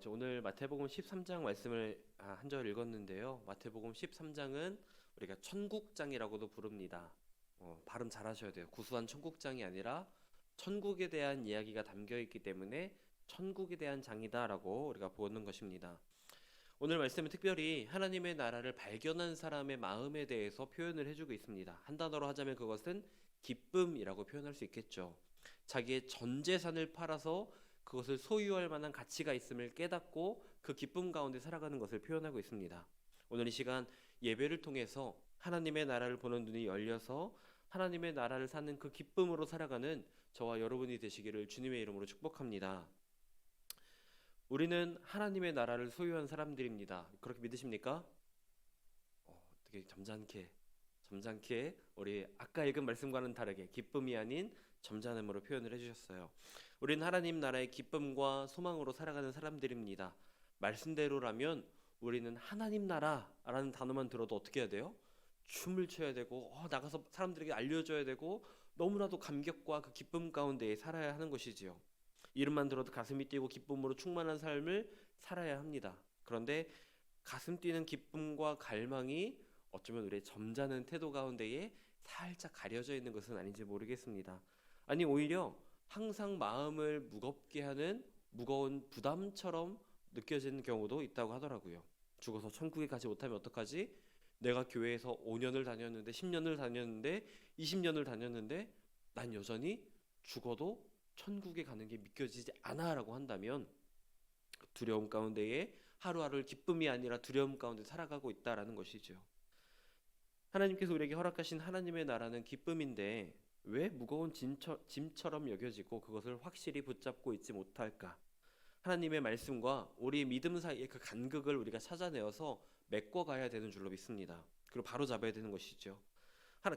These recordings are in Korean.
이제 오늘 마태복음 13장 말씀을 한 절 읽었는데요. 마태복음 13장은 우리가 천국장이라고도 부릅니다. 발음 잘 하셔야 돼요. 구수한 천국장이 아니라 천국에 대한 이야기가 담겨 있기 때문에 천국에 대한 장이다라고 우리가 보는 것입니다. 오늘 말씀은 특별히 하나님의 나라를 발견한 사람의 마음에 대해서 표현을 해주고 있습니다. 한 단어로 하자면 그것은 기쁨이라고 표현할 수 있겠죠. 자기의 전 재산을 팔아서 그것을 소유할 만한 가치가 있음을 깨닫고 그 기쁨 가운데 살아가는 것을 표현하고 있습니다. 오늘 이 시간 예배를 통해서 하나님의 나라를 보는 눈이 열려서 하나님의 나라를 사는 그 기쁨으로 살아가는 저와 여러분이 되시기를 주님의 이름으로 축복합니다. 우리는 하나님의 나라를 소유한 사람들입니다. 그렇게 믿으십니까? 되게 점잖게 우리 아까 읽은 말씀과는 다르게 기쁨이 아닌 점잖음으로 표현을 해주셨어요. 우리는 하나님 나라의 기쁨과 소망으로 살아가는 사람들입니다. 말씀대로라면 우리는 하나님 나라라는 단어만 들어도 어떻게 해야 돼요? 춤을 춰야 되고 나가서 사람들에게 알려줘야 되고 너무나도 감격과 그 기쁨 가운데 살아야 하는 것이지요. 이름만 들어도 가슴이 뛰고 기쁨으로 충만한 삶을 살아야 합니다. 그런데 가슴 뛰는 기쁨과 갈망이 어쩌면 우리의 점잖은 태도 가운데에 살짝 가려져 있는 것은 아닌지 모르겠습니다. 아니 오히려 항상 마음을 무겁게 하는 무거운 부담처럼 느껴지는 경우도 있다고 하더라고요. 죽어서 천국에 가지 못하면 어떡하지? 내가 교회에서 5년을 다녔는데 10년을 다녔는데 20년을 다녔는데 난 여전히 죽어도 천국에 가는 게 믿겨지지 않아 라고 한다면 두려움 가운데에 하루하루를 기쁨이 아니라 두려움 가운데 살아가고 있다라는 것이죠. 하나님께서 우리에게 허락하신 하나님의 나라는 기쁨인데 왜 무거운 짐처럼 여겨지고 그것을 확실히 붙잡고 있지 못할까? 하나님의 말씀과 우리의 믿음 사이의 그 간극을 우리가 찾아내어서 메꿔가야 되는 줄로 믿습니다. 그리고 바로 잡아야 되는 것이죠.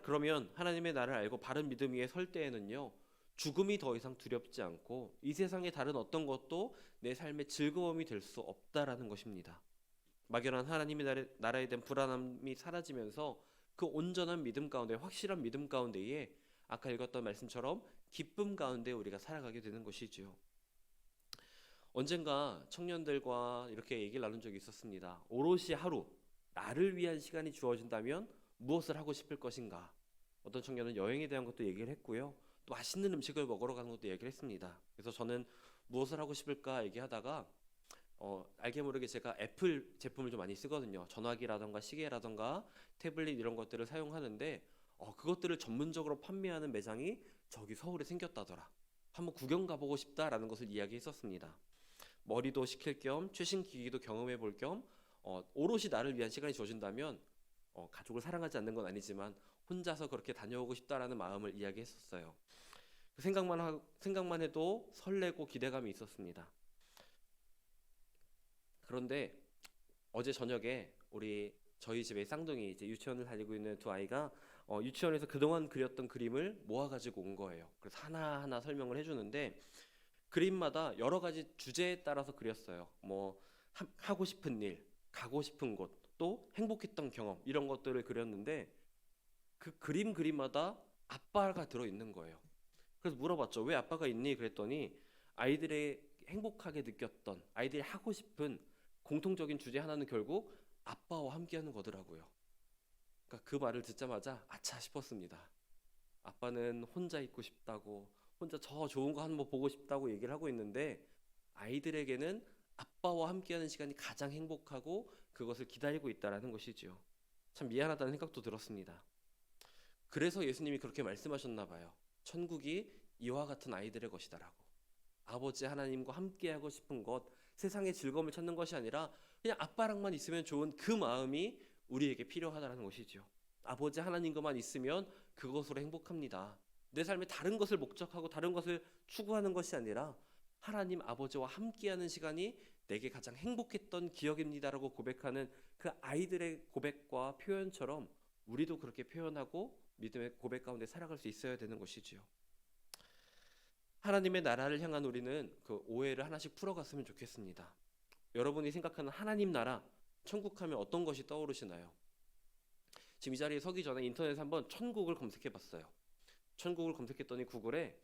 그러면 하나님의 나라를 알고 바른 믿음 위에 설 때에는요, 죽음이 더 이상 두렵지 않고 이 세상의 다른 어떤 것도 내 삶의 즐거움이 될 수 없다라는 것입니다. 막연한 하나님의 나라에 대한 불안함이 사라지면서 그 온전한 믿음 가운데, 확실한 믿음 가운데에 아까 읽었던 말씀처럼 기쁨 가운데 우리가 살아가게 되는 것이지요. 언젠가 청년들과 이렇게 얘기를 나눈 적이 있었습니다. 오롯이 하루 나를 위한 시간이 주어진다면 무엇을 하고 싶을 것인가? 어떤 청년은 여행에 대한 것도 얘기를 했고요. 또 맛있는 음식을 먹으러 가는 것도 얘기를 했습니다. 그래서 저는 무엇을 하고 싶을까 얘기하다가 알게 모르게 제가 애플 제품을 좀 많이 쓰거든요. 전화기라던가 시계라던가 태블릿 이런 것들을 사용하는데 그것들을 전문적으로 판매하는 매장이 저기 서울에 생겼다더라. 한번 구경 가보고 싶다라는 것을 이야기했었습니다. 머리도 식힐 겸 최신 기기도 경험해 볼 겸 오롯이 나를 위한 시간이 주어진다면 가족을 사랑하지 않는 건 아니지만 혼자서 그렇게 다녀오고 싶다라는 마음을 이야기했었어요. 그 생각만 해도 설레고 기대감이 있었습니다. 그런데 어제 저녁에 저희 집에 쌍둥이 이제 유치원을 다니고 있는 두 아이가 유치원에서 그동안 그렸던 그림을 모아가지고 온 거예요. 그래서 하나하나 설명을 해주는데 그림마다 여러 가지 주제에 따라서 그렸어요. 뭐 하고 싶은 일, 가고 싶은 곳, 또 행복했던 경험 이런 것들을 그렸는데 그 그림마다 아빠가 들어있는 거예요. 그래서 물어봤죠. 왜 아빠가 있니? 그랬더니 아이들의 행복하게 느꼈던 아이들이 하고 싶은 공통적인 주제 하나는 결국 아빠와 함께하는 거더라고요. 그러니까 그 말을 듣자마자 아차 싶었습니다. 아빠는 혼자 있고 싶다고 혼자 저 좋은 거 한번 보고 싶다고 얘기를 하고 있는데 아이들에게는 아빠와 함께하는 시간이 가장 행복하고 그것을 기다리고 있다라는 것이지요. 참 미안하다는 생각도 들었습니다. 그래서 예수님이 그렇게 말씀하셨나 봐요. 천국이 이와 같은 아이들의 것이다라고. 아버지 하나님과 함께하고 싶은 것, 세상의 즐거움을 찾는 것이 아니라 그냥 아빠랑만 있으면 좋은 그 마음이 우리에게 필요하다는 것이죠. 아버지 하나님과만 있으면 그것으로 행복합니다. 내 삶에 다른 것을 목적하고 다른 것을 추구하는 것이 아니라 하나님 아버지와 함께하는 시간이 내게 가장 행복했던 기억입니다라고 고백하는 그 아이들의 고백과 표현처럼 우리도 그렇게 표현하고 믿음의 고백 가운데 살아갈 수 있어야 되는 것이지요. 하나님의 나라를 향한 우리는 그 오해를 하나씩 풀어갔으면 좋겠습니다. 여러분이 생각하는 하나님 나라, 천국 하면 어떤 것이 떠오르시나요? 지금 이 자리에 서기 전에 인터넷에 한번 천국을 검색해 봤어요. 천국을 검색했더니 구글에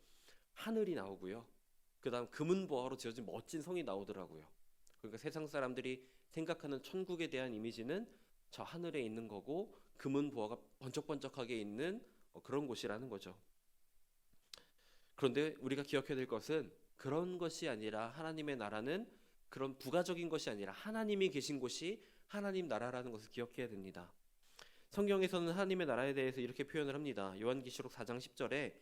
하늘이 나오고요. 그 다음 금은보화로 지어진 멋진 성이 나오더라고요. 그러니까 세상 사람들이 생각하는 천국에 대한 이미지는 저 하늘에 있는 거고 금은 보화가 번쩍번쩍하게 있는 그런 곳이라는 거죠. 그런데 우리가 기억해야 될 것은 그런 것이 아니라 하나님의 나라는 그런 부가적인 것이 아니라 하나님이 계신 곳이 하나님 나라라는 것을 기억해야 됩니다. 성경에서는 하나님의 나라에 대해서 이렇게 표현을 합니다. 요한계시록 4장 10절에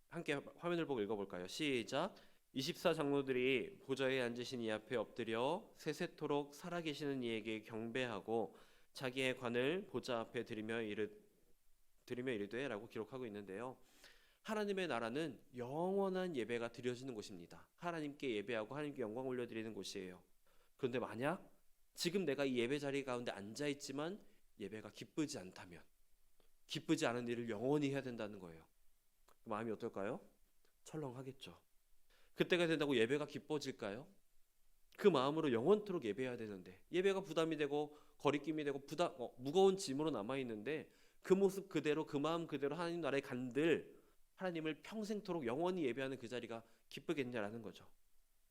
함께 화면을 보고 읽어볼까요? 시작. 24장로들이 보좌에 앉으신 이 앞에 엎드려 세세토록 살아계시는 이에게 경배하고 자기의 관을 보좌 앞에 드리며 이르되 라고 기록하고 있는데요. 하나님의 나라는 영원한 예배가 드려지는 곳입니다. 하나님께 예배하고 하나님께 영광 올려드리는 곳이에요. 그런데 만약 지금 내가 이 예배 자리 가운데 앉아있지만 예배가 기쁘지 않다면, 기쁘지 않은 일을 영원히 해야 된다는 거예요. 그 마음이 어떨까요? 철렁하겠죠. 그때가 된다고 예배가 기뻐질까요? 그 마음으로 영원토록 예배해야 되는데 예배가 부담이 되고 거리낌이 되고 무거운 짐으로 남아있는데 그 모습 그대로 그 마음 그대로 하나님 나라에 간들 하나님을 평생토록 영원히 예배하는 그 자리가 기쁘겠냐라는 거죠.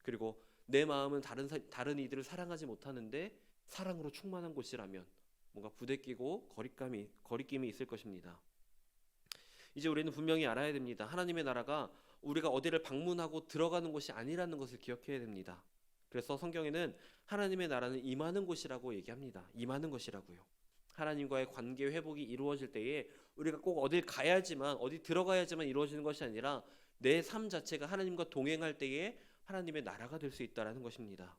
그리고 내 마음은 다른 이들을 사랑하지 못하는데 사랑으로 충만한 곳이라면 뭔가 부대끼고 거리낌이 있을 것입니다. 이제 우리는 분명히 알아야 됩니다. 하나님의 나라가 우리가 어디를 방문하고 들어가는 곳이 아니라는 것을 기억해야 됩니다. 그래서 성경에는 하나님의 나라는 임하는 곳이라고 얘기합니다. 임하는 것이라고요. 하나님과의 관계 회복이 이루어질 때에 우리가 꼭 어딜 가야지만 어디 들어가야지만 이루어지는 것이 아니라 내 삶 자체가 하나님과 동행할 때에 하나님의 나라가 될 수 있다는 것입니다.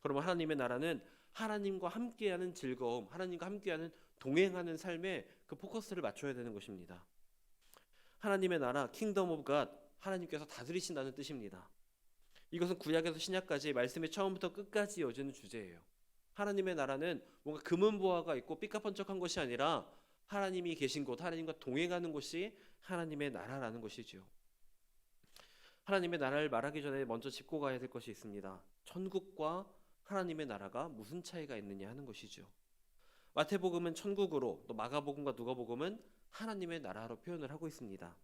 그러면 하나님의 나라는 하나님과 함께하는 즐거움, 하나님과 함께하는 동행하는 삶에 그 포커스를 맞춰야 되는 것입니다. 하나님의 나라, 킹덤 오브 갓, 하나님께서 다스리신다는 뜻입니다. 이것은 구약에서 신약까지 말씀의 처음부터 끝까지 이어지는 주제예요. 하나님의 나라는 뭔가 금은 보화가 있고 삐까뻔쩍한 것이 아니라 하나님이 계신 곳, 하나님과 동행하는 곳이 하나님의 나라라는 것이죠. 하나님의 나라를 말하기 전에 먼저 짚고 가야 될 것이 있습니다. 천국과 하나님의 나라가 무슨 차이가 있느냐 하는 것이죠. 마태복음은 천국으로, 또 마가복음과 누가복음은 하나님의 나라로 표현을 하고 있습니다.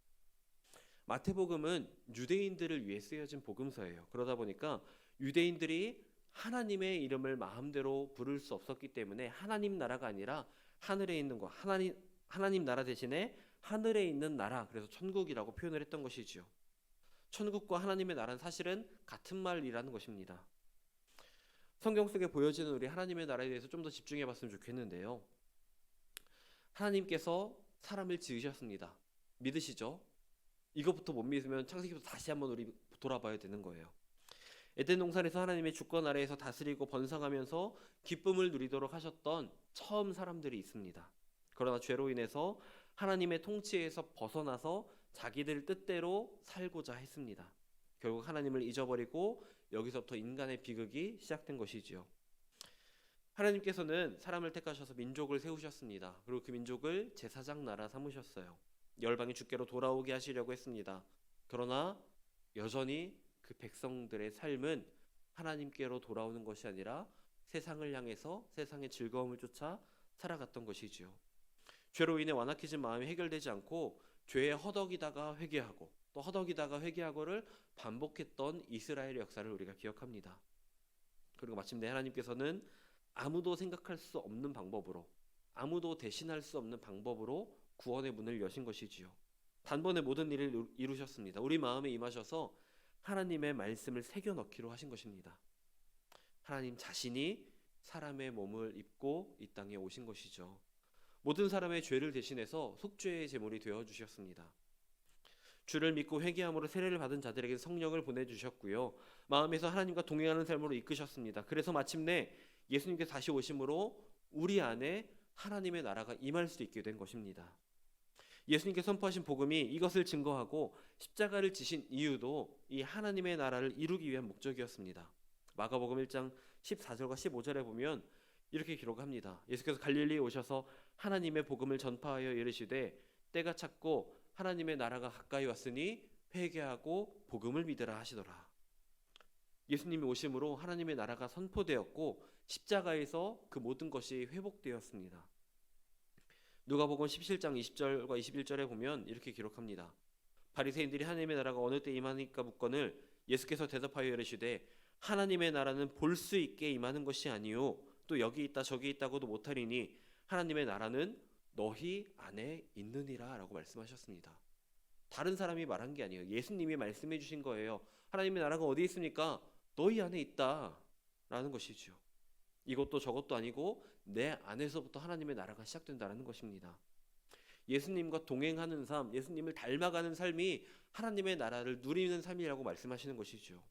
마태복음은 유대인들을 위해 쓰여진 복음서예요. 그러다 보니까 유대인들이 하나님의 이름을 마음대로 부를 수 없었기 때문에 하나님 나라가 아니라 하늘에 있는 것, 하나님 나라 대신에 하늘에 있는 나라, 그래서 천국이라고 표현을 했던 것이죠. 천국과 하나님의 나라는 사실은 같은 말이라는 것입니다. 성경 속에 보여지는 우리 하나님의 나라에 대해서 좀 더 집중해 봤으면 좋겠는데요. 하나님께서 사람을 지으셨습니다. 믿으시죠? 이것부터 못 믿으면 창세기부터 다시 한번 우리 돌아봐야 되는 거예요. 에덴 동산에서 하나님의 주권 아래에서 다스리고 번성하면서 기쁨을 누리도록 하셨던 처음 사람들이 있습니다. 그러나 죄로 인해서 하나님의 통치에서 벗어나서 자기들 뜻대로 살고자 했습니다. 결국 하나님을 잊어버리고 여기서부터 인간의 비극이 시작된 것이지요. 하나님께서는 사람을 택하셔서 민족을 세우셨습니다. 그리고 그 민족을 제사장 나라 삼으셨어요. 열방이 주께로 돌아오게 하시려고 했습니다. 그러나 여전히 그 백성들의 삶은 하나님께로 돌아오는 것이 아니라 세상을 향해서 세상의 즐거움을 쫓아 살아갔던 것이지요. 죄로 인해 완악해진 마음이 해결되지 않고 죄에 허덕이다가 회개하고 또 허덕이다가 회개하고를 반복했던 이스라엘의 역사를 우리가 기억합니다. 그리고 마침내 하나님께서는 아무도 생각할 수 없는 방법으로, 아무도 대신할 수 없는 방법으로 구원의 문을 여신 것이지요. 단번에 모든 일을 이루셨습니다. 우리 마음에 임하셔서 하나님의 말씀을 새겨 넣기로 하신 것입니다. 하나님 자신이 사람의 몸을 입고 이 땅에 오신 것이죠. 모든 사람의 죄를 대신해서 속죄의 제물이 되어 주셨습니다. 주를 믿고 회개함으로 세례를 받은 자들에게 성령을 보내주셨고요. 마음에서 하나님과 동행하는 삶으로 이끄셨습니다. 그래서 마침내 예수님께서 다시 오심으로 우리 안에 하나님의 나라가 임할 수 있게 된 것입니다. 예수님께서 선포하신 복음이 이것을 증거하고 십자가를 지신 이유도 이 하나님의 나라를 이루기 위한 목적이었습니다. 마가복음 1장 14절과 15절에 보면 이렇게 기록합니다. 예수께서 갈릴리에 오셔서 하나님의 복음을 전파하여 이르시되 때가 찼고 하나님의 나라가 가까이 왔으니 회개하고 복음을 믿으라 하시더라. 예수님이 오심으로 하나님의 나라가 선포되었고 십자가에서 그 모든 것이 회복되었습니다. 누가복음 17장 20절과 21절에 보면 이렇게 기록합니다. 바리새인들이 하나님의 나라가 어느 때 임하니까 묻거늘 예수께서 대답하여 이르시되 하나님의 나라는 볼 수 있게 임하는 것이 아니요 또 여기 있다 저기 있다고도 못하리니 하나님의 나라는 너희 안에 있느니라 라고 말씀하셨습니다. 다른 사람이 말한 게 아니에요. 예수님이 말씀해 주신 거예요. 하나님의 나라가 어디 있습니까? 너희 안에 있다 라는 것이죠. 이것도 저것도 아니고 내 안에서부터 하나님의 나라가 시작된다는 것입니다. 예수님과 동행하는 삶, 예수님을 닮아가는 삶이 하나님의 나라를 누리는 삶이라고 말씀하시는 것이죠.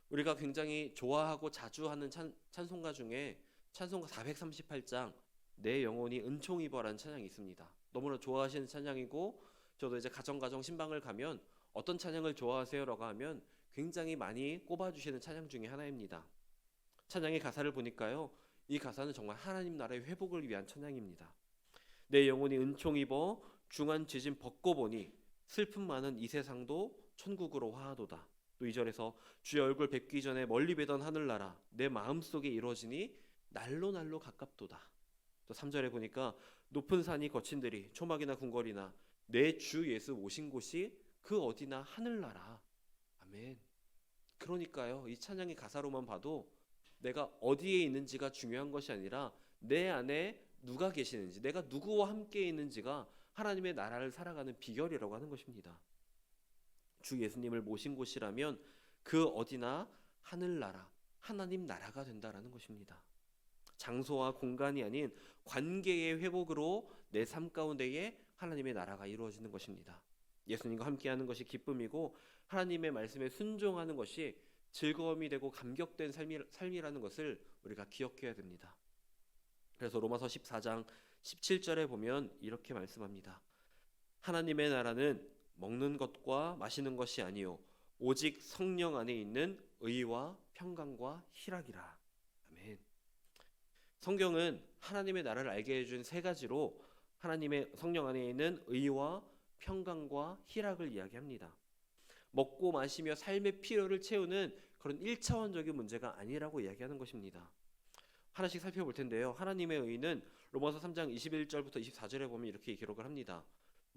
우리가 굉장히 좋아하고 자주 하는 찬송가 중에 찬송가 438장 내 영혼이 은총 입어라는 찬양이 있습니다. 너무나 좋아하시는 찬양이고 저도 이제 가정 신방을 가면 어떤 찬양을 좋아하세요라고 하면 굉장히 많이 꼽아주시는 찬양 중에 하나입니다. 찬양의 가사를 보니까요, 이 가사는 정말 하나님 나라의 회복을 위한 찬양입니다. 내 영혼이 은총 입어 중한 죄짐 벗고 보니 슬픔 많은 이 세상도 천국으로 화하도다. 또 2절에서 주의 얼굴 뵙기 전에 멀리 뵈던 하늘나라 내 마음속에 이루어지니 날로 날로 가깝도다. 또 3절에 보니까 높은 산이 거친들이 초막이나 궁궐이나 내 주 예수 오신 곳이 그 어디나 하늘나라. 아멘. 그러니까요, 이 찬양의 가사로만 봐도 내가 어디에 있는지가 중요한 것이 아니라 내 안에 누가 계시는지, 내가 누구와 함께 있는지가 하나님의 나라를 살아가는 비결이라고 하는 것입니다. 주 예수님을 모신 곳이라면 그 어디나 하늘나라, 하나님 나라가 된다라는 것입니다. 장소와 공간이 아닌 관계의 회복으로 내 삶 가운데에 하나님의 나라가 이루어지는 것입니다. 예수님과 함께하는 것이 기쁨이고 하나님의 말씀에 순종하는 것이 즐거움이 되고 감격된 삶이라는 것을 우리가 기억해야 됩니다. 그래서 로마서 14장 17절에 보면 이렇게 말씀합니다. 하나님의 나라는 먹는 것과 마시는 것이 아니요 오직 성령 안에 있는 의와 평강과 희락이라. 아멘. 성경은 하나님의 나라를 알게 해준 세 가지로 하나님의 성령 안에 있는 의와 평강과 희락을 이야기합니다. 먹고 마시며 삶의 필요를 채우는 그런 1차원적인 문제가 아니라고 이야기하는 것입니다. 하나씩 살펴볼 텐데요. 하나님의 의는 로마서 3장 21절부터 24절에 보면 이렇게 기록을 합니다.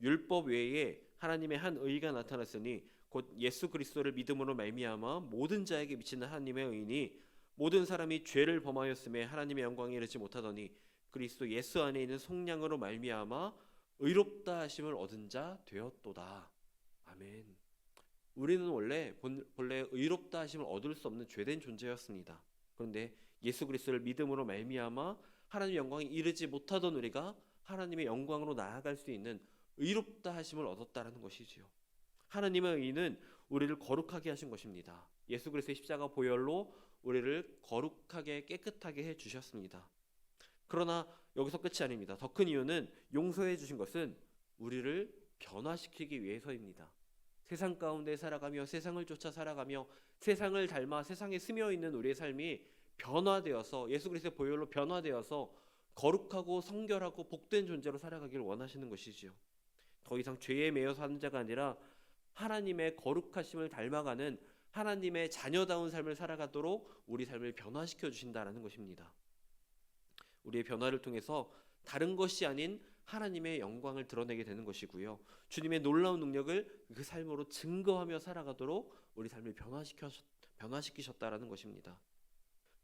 율법 외에 하나님의 한 의가 나타났으니 곧 예수 그리스도를 믿음으로 말미암아 모든 자에게 미치는 하나님의 의니 모든 사람이 죄를 범하였음에 하나님의 영광에 이르지 못하더니 그리스도 예수 안에 있는 속량으로 말미암아 의롭다 하심을 얻은 자 되었도다. 아멘. 우리는 본래 의롭다 하심을 얻을 수 없는 죄된 존재였습니다. 그런데 예수 그리스도를 믿음으로 말미암아 하나님의 영광에 이르지 못하던 우리가 하나님의 영광으로 나아갈 수 있는 의롭다 하심을 얻었다라는 것이지요. 하나님의 의는 우리를 거룩하게 하신 것입니다. 예수 그리스도의 십자가 보혈로 우리를 거룩하게 깨끗하게 해 주셨습니다. 그러나 여기서 끝이 아닙니다. 더 큰 이유는 용서해 주신 것은 우리를 변화시키기 위해서입니다. 세상 가운데 살아가며 세상을 쫓아 살아가며 세상을 닮아 세상에 스며 있는 우리의 삶이 변화되어서 예수 그리스도의 보혈로 변화되어서 거룩하고 성결하고 복된 존재로 살아가기를 원하시는 것이지요. 더 이상 죄에 매여 사는 자가 아니라 하나님의 거룩하심을 닮아가는 하나님의 자녀다운 삶을 살아가도록 우리 삶을 변화시켜 주신다라는 것입니다. 우리의 변화를 통해서 다른 것이 아닌 하나님의 영광을 드러내게 되는 것이고요. 주님의 놀라운 능력을 그 삶으로 증거하며 살아가도록 우리 삶을 변화시키셨다라는 것입니다.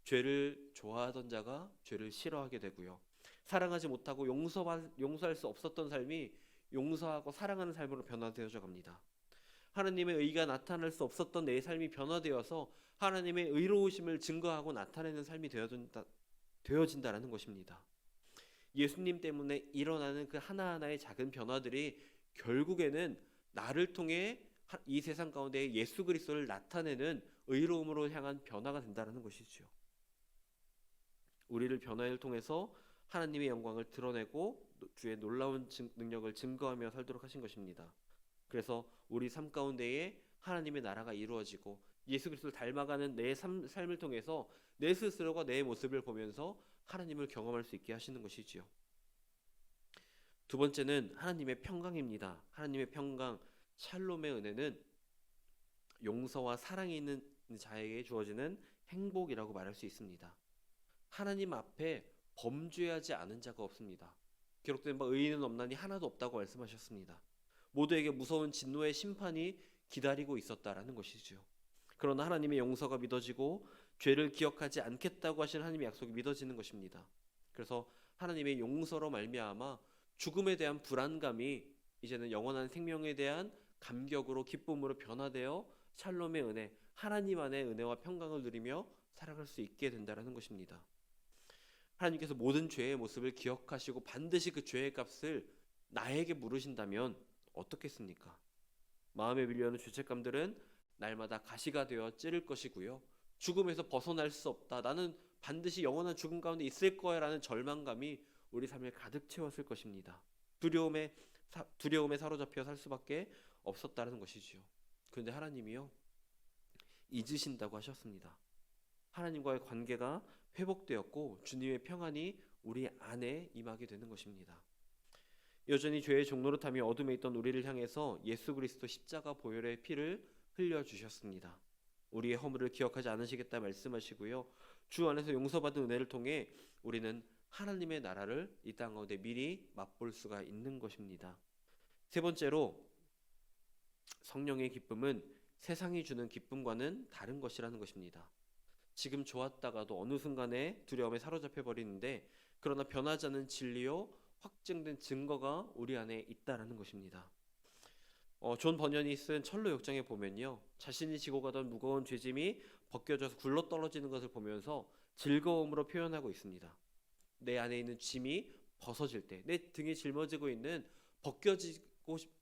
죄를 좋아하던 자가 죄를 싫어하게 되고요. 사랑하지 못하고 용서할 수 없었던 삶이 용서하고 사랑하는 삶으로 변화되어져 갑니다. 하나님의 의가 나타날 수 없었던 내 삶이 변화되어서 하나님의 의로우심을 증거하고 나타내는 삶이 되어진다라는 것입니다. 예수님 때문에 일어나는 그 하나하나의 작은 변화들이 결국에는 나를 통해 이 세상 가운데 예수 그리스도를 나타내는 의로움으로 향한 변화가 된다는 것이죠. 우리를 변화를 통해서 하나님의 영광을 드러내고 주의 놀라운 능력을 증거하며 살도록 하신 것입니다. 그래서 우리 삶 가운데에 하나님의 나라가 이루어지고 예수 그리스도를 닮아가는 내 삶을 통해서 내 스스로가 내 모습을 보면서 하나님을 경험할 수 있게 하시는 것이지요. 두 번째는 하나님의 평강입니다. 하나님의 평강, 샬롬의 은혜는 용서와 사랑이 있는 자에게 주어지는 행복이라고 말할 수 있습니다. 하나님 앞에 범죄하지 않은 자가 없습니다. 기록된 바 의인은 없나니 하나도 없다고 말씀하셨습니다. 모두에게 무서운 진노의 심판이 기다리고 있었다라는 것이죠. 그러나 하나님의 용서가 믿어지고 죄를 기억하지 않겠다고 하신 하나님의 약속이 믿어지는 것입니다. 그래서 하나님의 용서로 말미암아 죽음에 대한 불안감이 이제는 영원한 생명에 대한 감격으로 기쁨으로 변화되어 샬롬의 은혜, 하나님 안의 은혜와 평강을 누리며 살아갈 수 있게 된다는 것입니다. 하나님께서 모든 죄의 모습을 기억하시고 반드시 그 죄의 값을 나에게 물으신다면 어떻겠습니까? 마음에 밀려오는 죄책감들은 날마다 가시가 되어 찌를 것이고요. 죽음에서 벗어날 수 없다. 나는 반드시 영원한 죽음 가운데 있을 거야 라는 절망감이 우리 삶을 가득 채웠을 것입니다. 두려움에 사로잡혀 살 수밖에 없었다는 것이지요. 그런데 하나님이요, 잊으신다고 하셨습니다. 하나님과의 관계가 회복되었고 주님의 평안이 우리 안에 임하게 되는 것입니다. 여전히 죄의 종노릇하며 어둠에 있던 우리를 향해서 예수 그리스도 십자가 보혈의 피를 흘려주셨습니다. 우리의 허물을 기억하지 않으시겠다 말씀하시고요. 주 안에서 용서받은 은혜를 통해 우리는 하나님의 나라를 이 땅 가운데 미리 맛볼 수가 있는 것입니다. 세 번째로, 성령의 기쁨은 세상이 주는 기쁨과는 다른 것이라는 것입니다. 지금 좋았다가도 어느 순간에 두려움에 사로잡혀 버리는데, 그러나 변하지 않는 진리요 확증된 증거가 우리 안에 있다라는 것입니다. 존 버년이 쓴 철로 역정에 보면요, 자신이 지고 가던 무거운 죄짐이 벗겨져서 굴러 떨어지는 것을 보면서 즐거움으로 표현하고 있습니다. 내 안에 있는 짐이 벗어질 때, 내 등에 짊어지고 있는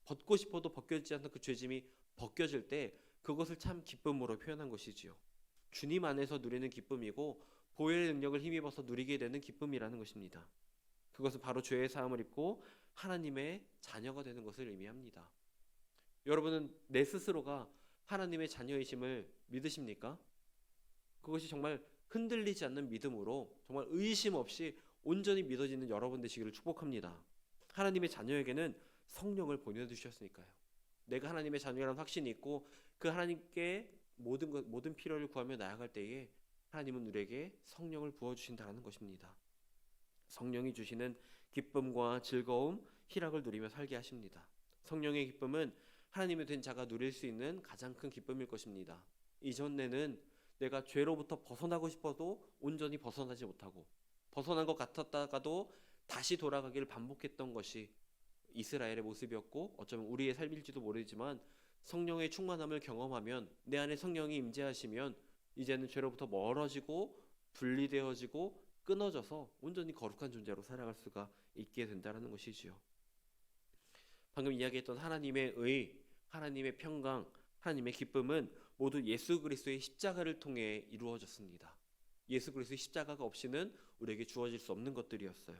벗고 싶어도 벗겨지지 않는 그 죄짐이 벗겨질 때, 그것을 참 기쁨으로 표현한 것이지요. 주님 안에서 누리는 기쁨이고 보혈의 능력을 힘입어서 누리게 되는 기쁨이라는 것입니다. 그것은 바로 죄의 사함을 입고 하나님의 자녀가 되는 것을 의미합니다. 여러분은 내 스스로가 하나님의 자녀이심을 믿으십니까? 그것이 정말 흔들리지 않는 믿음으로 정말 의심 없이 온전히 믿어지는 여러분 되시기를 축복합니다. 하나님의 자녀에게는 성령을 보내주셨으니까요. 내가 하나님의 자녀라는 확신이 있고 그 하나님께 모든 필요를 구하며 나아갈 때에 하나님은 우리에게 성령을 부어주신다는 것입니다. 성령이 주시는 기쁨과 즐거움, 희락을 누리며 살게 하십니다. 성령의 기쁨은 하나님의 된 자가 누릴 수 있는 가장 큰 기쁨일 것입니다. 이전에는 내가 죄로부터 벗어나고 싶어도 온전히 벗어나지 못하고, 벗어난 것 같았다가도 다시 돌아가기를 반복했던 것이 이스라엘의 모습이었고, 어쩌면 우리의 삶일지도 모르지만 성령의 충만함을 경험하면, 내 안에 성령이 임재하시면 이제는 죄로부터 멀어지고 분리되어지고 끊어져서 온전히 거룩한 존재로 살아갈 수가 있게 된다는 것이지요. 방금 이야기했던 하나님의 의, 하나님의 평강, 하나님의 기쁨은 모두 예수 그리스도의 십자가를 통해 이루어졌습니다. 예수 그리스도의 십자가가 없이는 우리에게 주어질 수 없는 것들이었어요.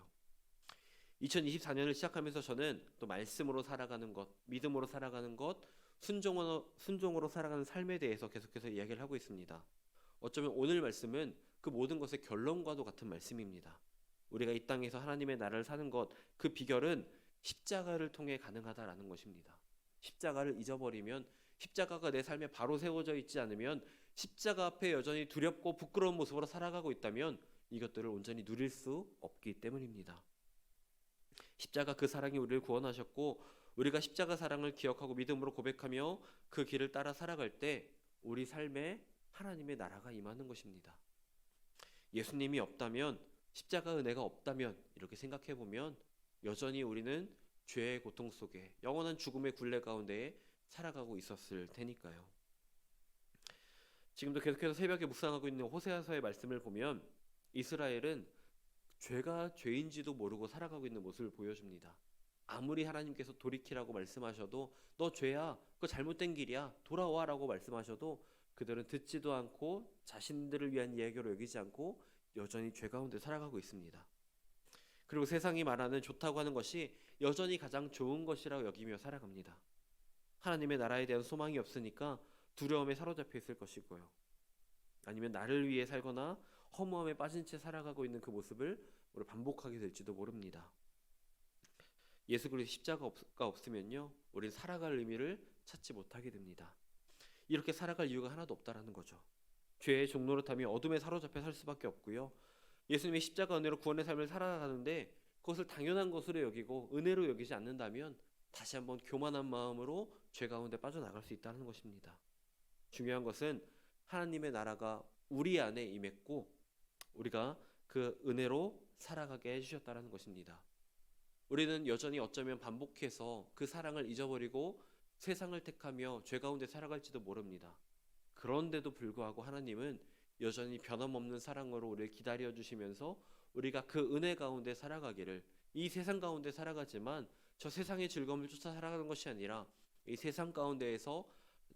2024년을 시작하면서 저는 또 말씀으로 살아가는 것, 믿음으로 살아가는 것, 순종으로 살아가는 삶에 대해서 계속해서 이야기를 하고 있습니다. 어쩌면 오늘 말씀은 그 모든 것의 결론과도 같은 말씀입니다. 우리가 이 땅에서 하나님의 나라를 사는 것, 그 비결은 십자가를 통해 가능하다라는 것입니다. 십자가를 잊어버리면, 십자가가 내 삶에 바로 세워져 있지 않으면, 십자가 앞에 여전히 두렵고 부끄러운 모습으로 살아가고 있다면 이것들을 온전히 누릴 수 없기 때문입니다. 십자가 그 사랑이 우리를 구원하셨고, 우리가 십자가 사랑을 기억하고 믿음으로 고백하며 그 길을 따라 살아갈 때 우리 삶에 하나님의 나라가 임하는 것입니다. 예수님이 없다면, 십자가 은혜가 없다면, 이렇게 생각해 보면 여전히 우리는 죄의 고통 속에 영원한 죽음의 굴레 가운데 살아가고 있었을 테니까요. 지금도 계속해서 새벽에 묵상하고 있는 호세아서의 말씀을 보면 이스라엘은 죄가 죄인지도 모르고 살아가고 있는 모습을 보여줍니다. 아무리 하나님께서 돌이키라고 말씀하셔도, 너 죄야, 그거 잘못된 길이야, 돌아와 라고 말씀하셔도 그들은 듣지도 않고 자신들을 위한 이야기로 여기지 않고 여전히 죄 가운데 살아가고 있습니다. 그리고 세상이 말하는 좋다고 하는 것이 여전히 가장 좋은 것이라고 여기며 살아갑니다. 하나님의 나라에 대한 소망이 없으니까 두려움에 사로잡혀 있을 것이고요. 아니면 나를 위해 살거나 허무함에 빠진 채 살아가고 있는 그 모습을 우리 반복하게 될지도 모릅니다. 예수 그리스도 십자가가 없으면요, 우리는 살아갈 의미를 찾지 못하게 됩니다. 이렇게 살아갈 이유가 하나도 없다라는 거죠. 죄의 종노릇함이 어둠에 사로잡혀 살 수밖에 없고요. 예수님의 십자가 은혜로 구원의 삶을 살아가는데 그것을 당연한 것으로 여기고 은혜로 여기지 않는다면 다시 한번 교만한 마음으로 죄 가운데 빠져나갈 수 있다는 것입니다. 중요한 것은 하나님의 나라가 우리 안에 임했고 우리가 그 은혜로 살아가게 해주셨다는 것입니다. 우리는 여전히 어쩌면 반복해서 그 사랑을 잊어버리고 세상을 택하며 죄 가운데 살아갈지도 모릅니다. 그런데도 불구하고 하나님은 여전히 변함없는 사랑으로 우리를 기다려 주시면서 우리가 그 은혜 가운데 살아가기를, 이 세상 가운데 살아가지만 저 세상의 즐거움을 쫓아 살아가는 것이 아니라 이 세상 가운데에서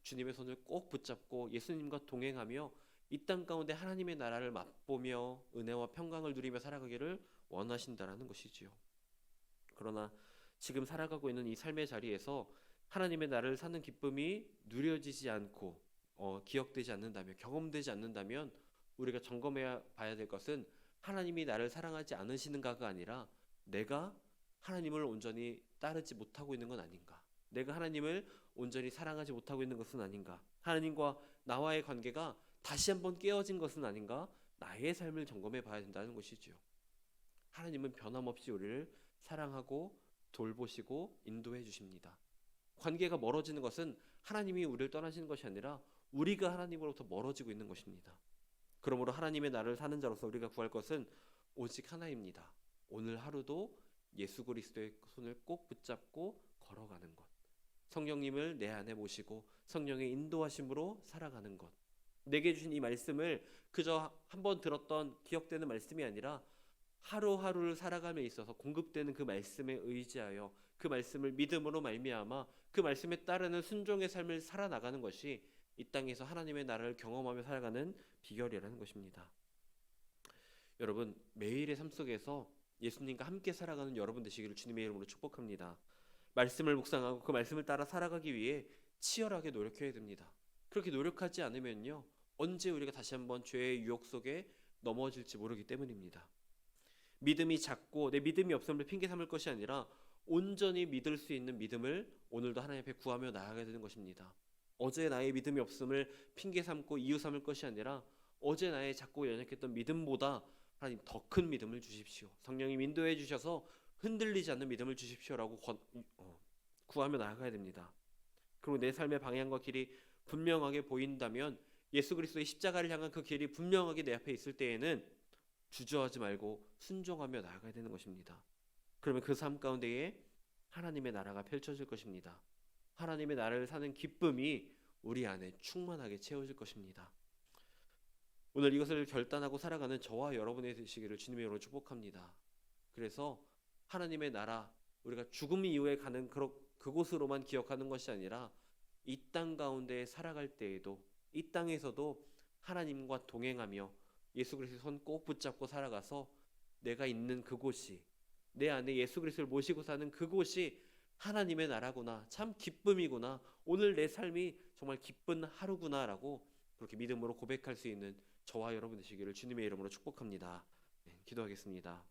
주님의 손을 꼭 붙잡고 예수님과 동행하며 이 땅 가운데 하나님의 나라를 맛보며 은혜와 평강을 누리며 살아가기를 원하신다라는 것이지요. 그러나 지금 살아가고 있는 이 삶의 자리에서 하나님의 나라를 사는 기쁨이 누려지지 않고 기억되지 않는다면, 경험되지 않는다면 우리가 점검해 봐야 될 것은 하나님이 나를 사랑하지 않으시는가가 아니라 내가 하나님을 온전히 따르지 못하고 있는 건 아닌가, 내가 하나님을 온전히 사랑하지 못하고 있는 것은 아닌가, 하나님과 나와의 관계가 다시 한번 깨어진 것은 아닌가, 나의 삶을 점검해 봐야 된다는 것이지요. 하나님은 변함없이 우리를 사랑하고 돌보시고 인도해 주십니다. 관계가 멀어지는 것은 하나님이 우리를 떠나시는 것이 아니라 우리가 하나님으로부터 멀어지고 있는 것입니다. 그러므로 하나님의 나라를 사는 자로서 우리가 구할 것은 오직 하나입니다. 오늘 하루도 예수 그리스도의 손을 꼭 붙잡고 걸어가는 것, 성령님을 내 안에 모시고 성령의 인도하심으로 살아가는 것, 내게 주신 이 말씀을 그저 한번 들었던 기억되는 말씀이 아니라 하루하루를 살아감에 있어서 공급되는 그 말씀에 의지하여 그 말씀을 믿음으로 말미암아 그 말씀에 따르는 순종의 삶을 살아나가는 것이 이 땅에서 하나님의 나라를 경험하며 살아가는 비결이라는 것입니다. 여러분, 매일의 삶 속에서 예수님과 함께 살아가는 여러분 되시기를 주님의 이름으로 축복합니다. 말씀을 묵상하고 그 말씀을 따라 살아가기 위해 치열하게 노력해야 됩니다. 그렇게 노력하지 않으면요, 언제 우리가 다시 한번 죄의 유혹 속에 넘어질지 모르기 때문입니다. 믿음이 작고 내 믿음이 없음을 핑계 삼을 것이 아니라 온전히 믿을 수 있는 믿음을 오늘도 하나님 앞에 구하며 나아가야 되는 것입니다. 어제 나의 믿음이 없음을 핑계 삼고 이유 삼을 것이 아니라 어제 나의 작고 연약했던 믿음보다 하나님 더 큰 믿음을 주십시오, 성령님 인도해 주셔서 흔들리지 않는 믿음을 주십시오라고 구하며 나아가야 됩니다. 그리고 내 삶의 방향과 길이 분명하게 보인다면, 예수 그리스도의 십자가를 향한 그 길이 분명하게 내 앞에 있을 때에는 주저하지 말고 순종하며 나아가야 되는 것입니다. 그러면 그 삶 가운데에 하나님의 나라가 펼쳐질 것입니다. 하나님의 나라를 사는 기쁨이 우리 안에 충만하게 채워질 것입니다. 오늘 이것을 결단하고 살아가는 저와 여러분의 되시기를 주님의 이름으로 축복합니다. 그래서 하나님의 나라, 우리가 죽음 이후에 가는 그곳으로만 기억하는 것이 아니라 이 땅 가운데 살아갈 때에도, 이 땅에서도 하나님과 동행하며 예수 그리스도의 손 꼭 붙잡고 살아가서 내가 있는 그곳이, 내 안에 예수 그리스도를 모시고 사는 그곳이 하나님의 나라구나, 참 기쁨이구나, 오늘 내 삶이 정말 기쁜 하루구나라고 그렇게 믿음으로 고백할 수 있는 저와 여러분 되시기를 주님의 이름으로 축복합니다. 기도하겠습니다.